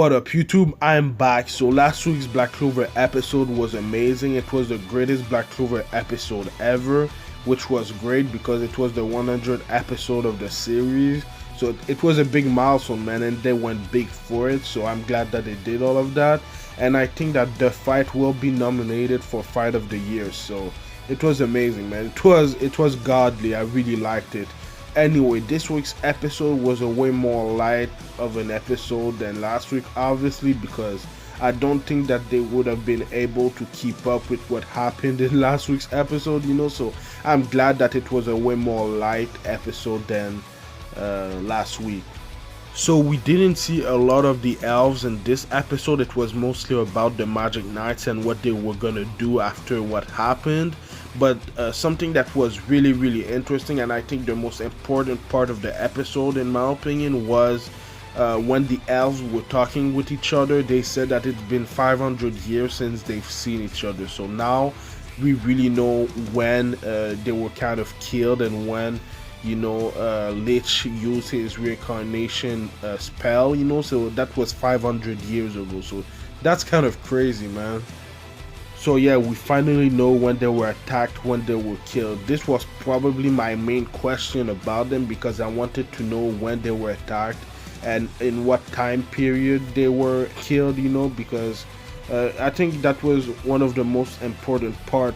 What up YouTube, I'm back. So last week's Black Clover episode was amazing. It was the greatest Black Clover episode ever, which was great because it was the 100th episode of the series. So it was a big milestone, man, and they went big for it. So I'm glad that they did all of that. And I think that the fight will be nominated for Fight of the Year. So it was amazing, man. It was godly. I really liked it. Anyway, this week's episode was a way more light of an episode than last week, obviously, because I don't think that they would have been able to keep up with what happened in last week's episode, so I'm glad that it was a way more light episode than last week. So we didn't see a lot of the elves in this episode. It was mostly about the Magic Knights and what they were gonna do after what happened. But something that was really interesting, and I think the most important part of the episode in my opinion, was when the elves were talking with each other. They said that it's been 500 years since they've seen each other. So now we really know when they were kind of killed and when Lich used his reincarnation spell, so that was 500 years ago. So that's kind of crazy, man. So yeah, we finally know when they were attacked, when they were killed. This was probably my main question about them, because I wanted to know when they were attacked and in what time period they were killed, because I think that was one of the most important part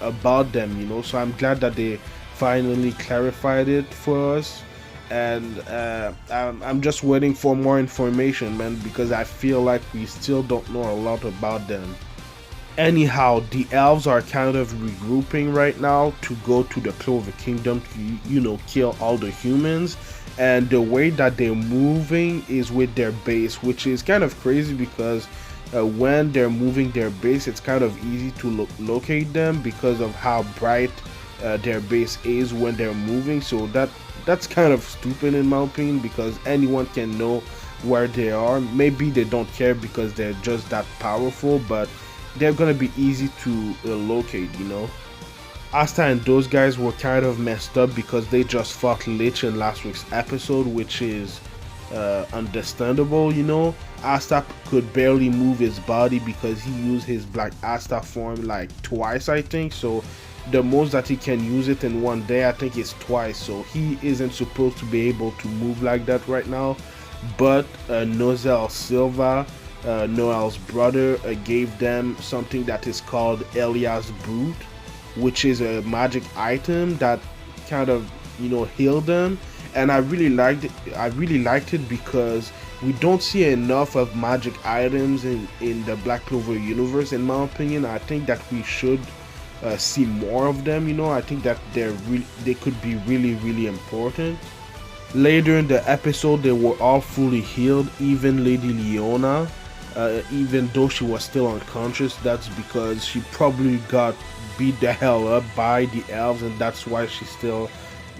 about them, so I'm glad that they finally clarified it for us. And I'm just waiting for more information, man, because I feel like we still don't know a lot about them. Anyhow, the elves are kind of regrouping right now to go to the Clover Kingdom to, kill all the humans. And the way that they're moving is with their base, which is kind of crazy because when they're moving their base, it's kind of easy to locate them because of how bright their base is when they're moving. So that's kind of stupid in my opinion, because anyone can know where they are. Maybe they don't care because they're just that powerful, but they're gonna be easy to locate, Asta and those guys were kind of messed up because they just fought Lich in last week's episode, which is understandable, Asta could barely move his body because he used his Black Asta form like twice, I think. So the most that he can use it in one day, I think, is twice. So he isn't supposed to be able to move like that right now. But Nozel Silva, Noel's brother, gave them something that is called Elias Brute, which is a magic item that kind of healed them. And I really liked it because we don't see enough of magic items in the Black Clover universe, in my opinion. I think that we should see more of them. I think that they could be really important. Later in the episode, they were all fully healed, even Lady Leona. Even though she was still unconscious. That's because she probably got beat the hell up by the elves, and that's why she's still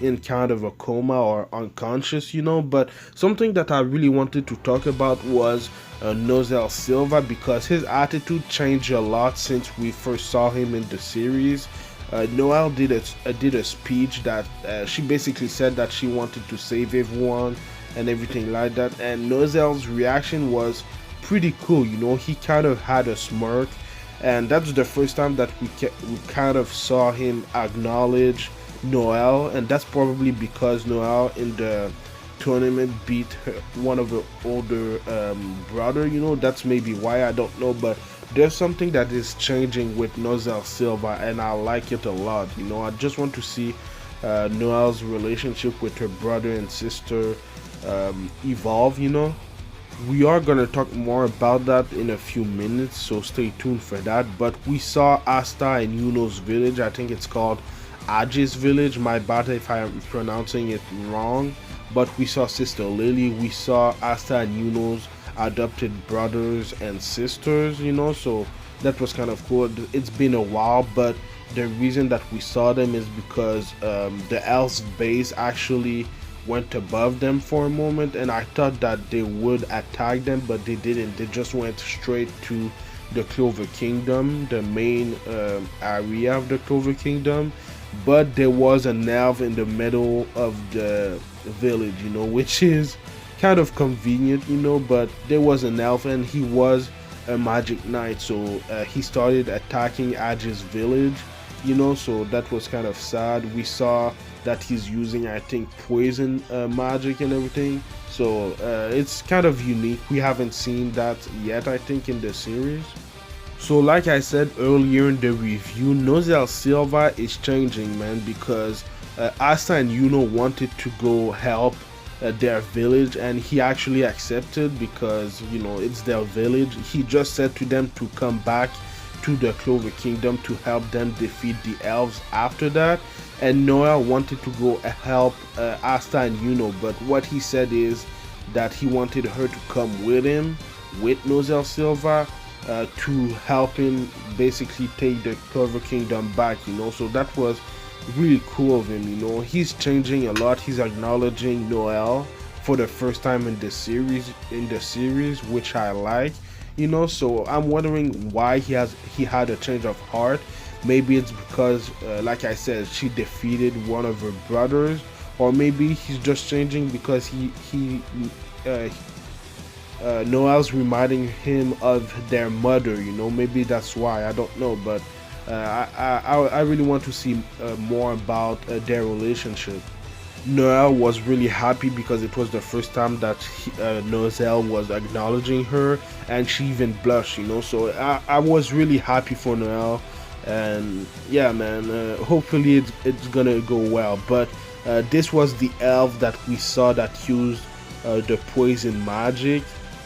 in kind of a coma or unconscious, But something that I really wanted to talk about was Nozel Silva, because his attitude changed a lot since we first saw him in the series. Noelle did a speech that she basically said that she wanted to save everyone and everything like that, and Nozel's reaction was pretty cool. He kind of had a smirk, and that's the first time that we kind of saw him acknowledge Noelle, and that's probably because Noelle in the tournament beat one of her older brother. That's maybe why, I don't know, but there's something that is changing with Nozel Silva, and I like it a lot. I just want to see Noelle's relationship with her brother and sister evolve. We are gonna talk more about that in a few minutes, so stay tuned for that. But we saw Asta in Yuno's village. I think it's called Hage's village. My bad if I am pronouncing it wrong. But we saw Sister Lily. We saw Asta and Yuno's adopted brothers and sisters, so that was kind of cool. It's been a while, but the reason that we saw them is because the elves base actually went above them for a moment, and I thought that they would attack them, but they didn't. They just went straight to the Clover Kingdom, the main area of the Clover Kingdom. But there was an elf in the middle of the village, which is kind of convenient, but there was an elf and he was a magic knight, so he started attacking Hage's village, so that was kind of sad. We saw that he's using, I think, poison magic and everything, so it's kind of unique. We haven't seen that yet, I think, in the series. So like I said earlier in the review, Nozel Silva is changing, man, because Asta and Yuno wanted to go help their village, and he actually accepted because it's their village. He just said to them to come back to the Clover Kingdom to help them defeat the elves after that, and Noel wanted to go help Asta and Yuno, but what he said is that he wanted her to come with him, with Nozel Silva, to help him basically take the Clover Kingdom back, so that was really cool of him. He's changing a lot. He's acknowledging Noel for the first time in the series, which I like, so I'm wondering why he had a change of heart. Maybe it's because like I said, she defeated one of her brothers, or maybe he's just changing because Noel's reminding him of their mother, maybe that's why. I don't know, but I really want to see more about their relationship. Noel was really happy because it was the first time that Nozel was acknowledging her, and she even blushed, so I was really happy for Noel, and yeah, man, hopefully it's gonna go well. But this was the elf that we saw that used the poison magic.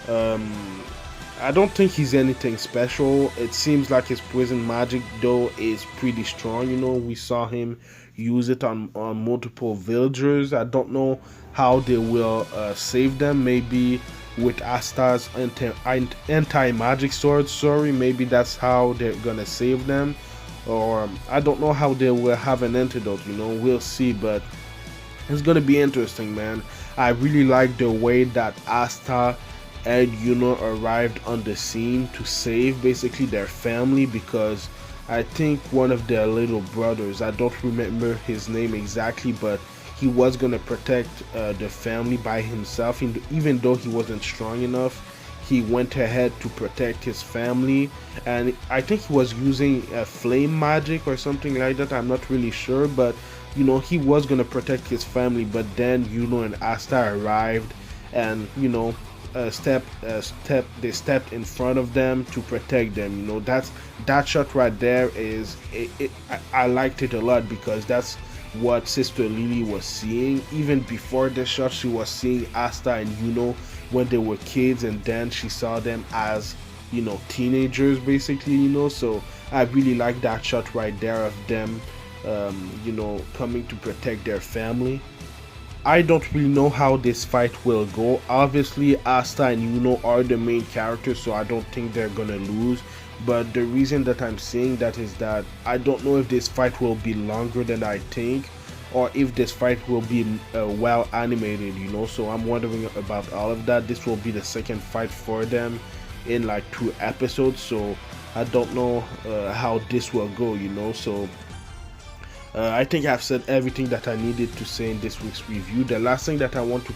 I don't think he's anything special. It seems like his poison magic though is pretty strong. We saw him use it on multiple villagers. I don't know how they will save them. Maybe with Asta's anti-magic sword, maybe that's how they're gonna save them, or I don't know how they will have an antidote. We'll see, but it's gonna be interesting, man. I really like the way that Asta and Yuno arrived on the scene to save basically their family, because I think one of their little brothers, I don't remember his name exactly, but he was gonna protect the family by himself, even though he wasn't strong enough. He went ahead to protect his family, and I think he was using flame magic or something like that. I'm not really sure, but he was gonna protect his family, but then Yuno and Asta arrived, and they stepped in front of them to protect them. That shot right there is I liked it a lot, because that's what Sister Lily was seeing. Even before the shot, she was seeing Asta and Yuno when they were kids, and then she saw them as teenagers basically. So I really like that shot right there of them coming to protect their family. I don't really know how this fight will go. Obviously, Asta and Yuno are the main characters, so I don't think they're gonna lose. But the reason that I'm saying that is that I don't know if this fight will be longer than I think, or if this fight will be well animated, so I'm wondering about all of that. This will be the second fight for them in like 2 episodes, so I don't know how this will go, so I think I've said everything that I needed to say in this week's review. The last thing that I want to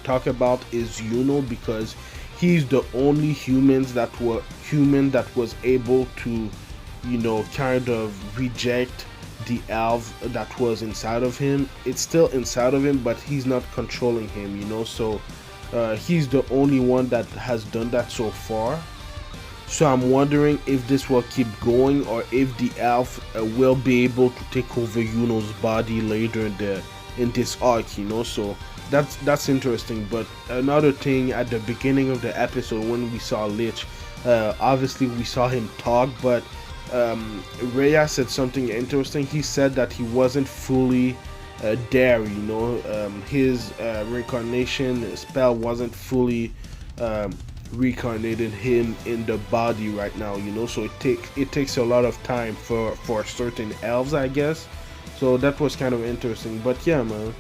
talk about is Yuno, because he's the only human that was able to kind of reject the elf that was inside of him. It's still inside of him, but he's not controlling him, so he's the only one that has done that so far. So I'm wondering if this will keep going, or if the elf will be able to take over Yuno's body later in this arc, so that's interesting. But another thing, at the beginning of the episode when we saw Lich, obviously we saw him talk, but Rhea said something interesting. He said that he wasn't fully there, his reincarnation spell wasn't fully reincarnated him in the body right now, so it takes a lot of time for certain elves, I guess. So that was kind of interesting. But yeah, man,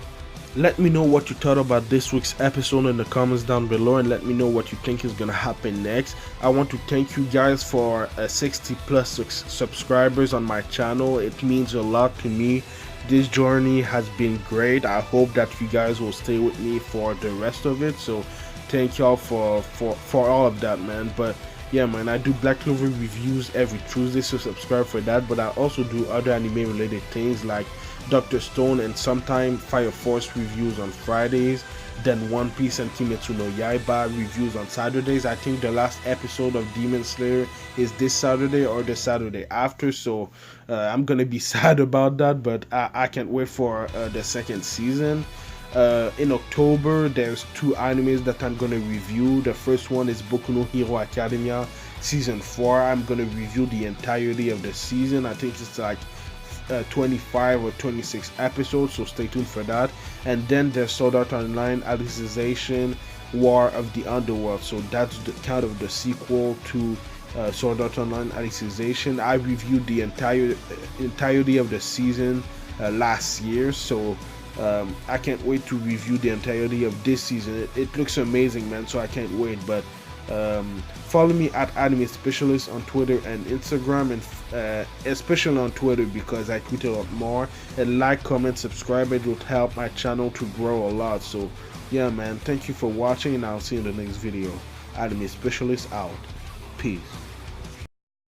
let me know what you thought about this week's episode in the comments down below, and let me know what you think is gonna happen next. I want to thank you guys for 60+ subscribers on my channel. It means a lot to me this journey has been great. I hope that you guys will stay with me for the rest of it. So thank y'all for all of that, man. But yeah, man, I do Black Clover reviews every Tuesday, so subscribe for that. But I also do other anime related things like Dr. Stone and sometimes Fire Force reviews on Fridays, then One Piece and Kimetsu no Yaiba reviews on Saturdays. I think the last episode of Demon Slayer is this Saturday or the Saturday after, so I'm gonna be sad about that, but I can't wait for the second season. In October, there's 2 animes that I'm gonna review. The first one is Boku no Hero Academia season 4. I'm gonna review the entirety of the season. I think it's like 25 or 26 episodes, so stay tuned for that. And then there's Sword Art Online Alicization War of the Underworld, so that's kind of the sequel to Sword Art Online Alicization. I reviewed the entirety of the season last year, so I can't wait to review the entirety of this season. It looks amazing, man, so I can't wait. But follow me at Anime Specialist on Twitter and Instagram, and especially on Twitter because I tweet a lot more. And like, comment, subscribe. It would help my channel to grow a lot. So yeah, man, thank you for watching, and I'll see you in the next video. Anime Specialist out. Peace.